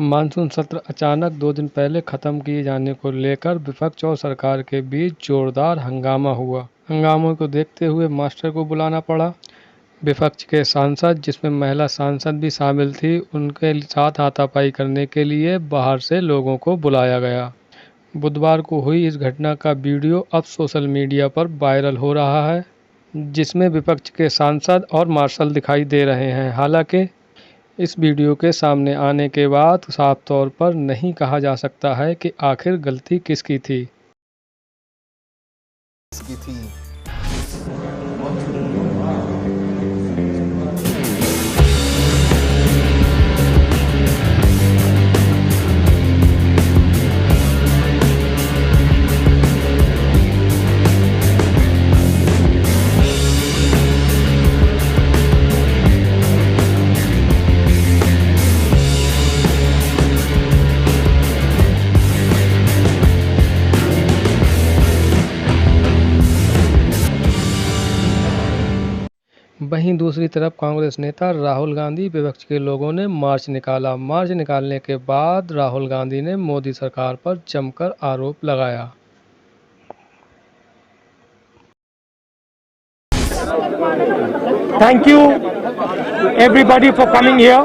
Monsoon सत्र अचानक 2 दिन पहले खत्म किए जाने को लेकर विपक्ष और सरकार के बीच जोरदार हंगामा हुआ। हंगामे को देखते हुए मास्टर को बुलाना पड़ा। विपक्ष के सांसद, जिसमें महिला सांसद भी शामिल थी, उनके साथ हाथापाई करने के लिए बाहर से लोगों को बुलाया गया। बुधवार को हुई इस घटना का वीडियो अब सोशल मीडिया पर वायरल हो रहा है, जिसमें विपक्ष के सांसद और मार्शल दिखाई दे रहे हैं। हालांकि इस वीडियो के सामने आने के बाद साफ तौर पर नहीं कहा जा सकता है कि आखिर गलती किसकी थी। वहीं दूसरी तरफ कांग्रेस नेता राहुल गांधी विपक्ष के लोगों ने मार्च निकाला। मार्च निकालने के बाद राहुल गांधी ने मोदी सरकार पर जमकर आरोप लगाया। Thank you everybody for coming here.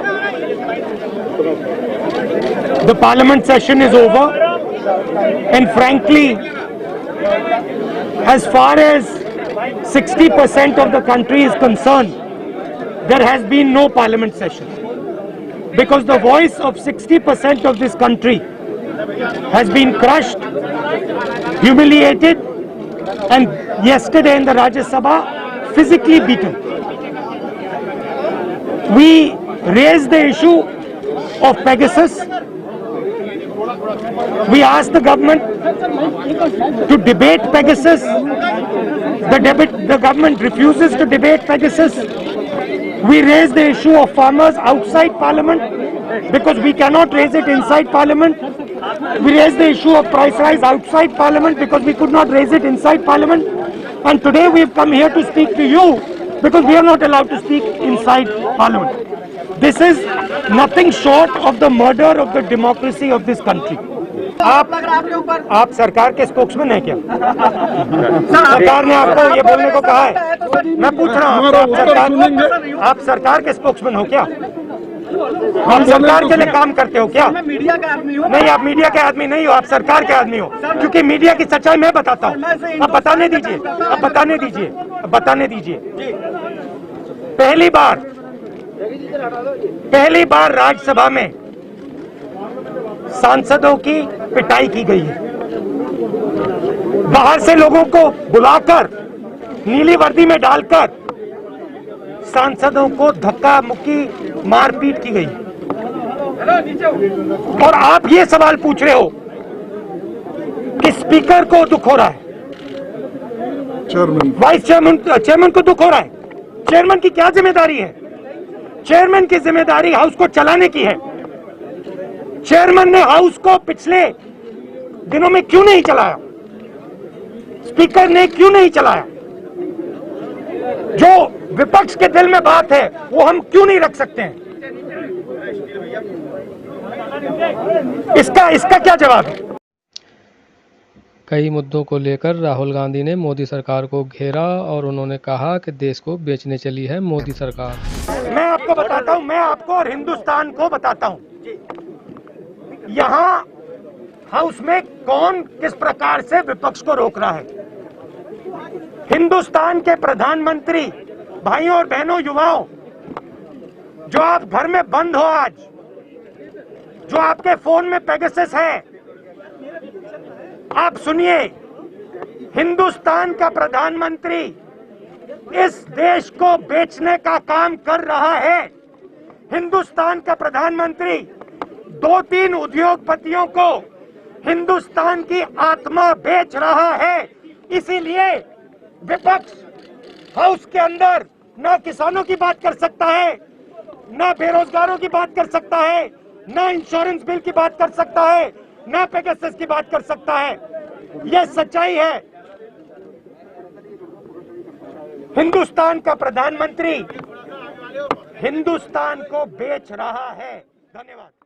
The parliament session is over, and frankly, as far as 60% of the country is concerned, there has been no parliament session, because the voice of 60% of this country has been crushed, humiliated, and yesterday in the Rajya Sabha physically beaten. We raised the issue of Pegasus. We asked the government to debate Pegasus. The government refuses to debate Pegasus. We raised the issue of farmers outside Parliament because we cannot raise it inside Parliament. We raised the issue of price rise outside Parliament because we could not raise it inside Parliament. And today we have come here to speak to you because we are not allowed to speak inside Parliament. This is nothing short of the murder of the democracy of this country. आप सरकार के spokesman हैं क्या? सरकार ने आपको ये बोलने को कहा है? मैं पूछ रहा हूँ, आप सरकार के स्पोक्समैन हो क्या? आप सरकार के लिए काम करते हो क्या? मैं मीडिया का आदमी हूँ। नहीं, आप मीडिया के आदमी नहीं हो, आप सरकार के आदमी हो, क्योंकि मीडिया की सच्चाई मैं बताता हूँ। अब बताने दीजिए, अब बताने दीजिए, अब बताने दीजिए। पहली बार राज्यसभा में सांसदों की पिटाई की गई है। बाहर से लोगों को बुलाकर नीली वर्दी में डालकर सांसदों को धक्का मुक्की मारपीट की गई। और आप ये सवाल पूछ रहे हो कि स्पीकर को दुख हो रहा है, वाइस चेयरमैन को दुख हो रहा है। चेयरमैन की क्या जिम्मेदारी है? चेयरमैन की जिम्मेदारी हाउस को चलाने की है। चेयरमैन ने हाउस को पिछले दिनों में क्यों नहीं चलाया? स्पीकर ने क्यों नहीं चलाया? जो विपक्ष के दिल में बात है वो हम क्यों नहीं रख सकते हैं? इसका क्या जवाब है? कई मुद्दों को लेकर राहुल गांधी ने मोदी सरकार को घेरा और उन्होंने कहा कि देश को बेचने चली है मोदी सरकार। मैं आपको बताता हूं, मैं आपको और हिंदुस्तान को बताता हूं, यहां हाउस में कौन किस प्रकार से विपक्ष को रोक रहा है। हिंदुस्तान के प्रधानमंत्री, भाइयों और बहनों, युवाओं, जो आप घर में बंद हो आज, जो आपके फोन में पेगासस है, आप सुनिए, हिंदुस्तान का प्रधानमंत्री इस देश को बेचने का काम कर रहा है। हिंदुस्तान का प्रधानमंत्री 2-3 उद्योगपतियों को हिंदुस्तान की आत्मा बेच रहा है। इसीलिए विपक्ष हाउस के अंदर ना किसानों की बात कर सकता है, ना बेरोजगारों की बात कर सकता है, ना इंश्योरेंस बिल की बात कर सकता है, ना पेगासस की बात कर सकता है। यह सच्चाई है। हिंदुस्तान का प्रधानमंत्री हिंदुस्तान को बेच रहा है। धन्यवाद।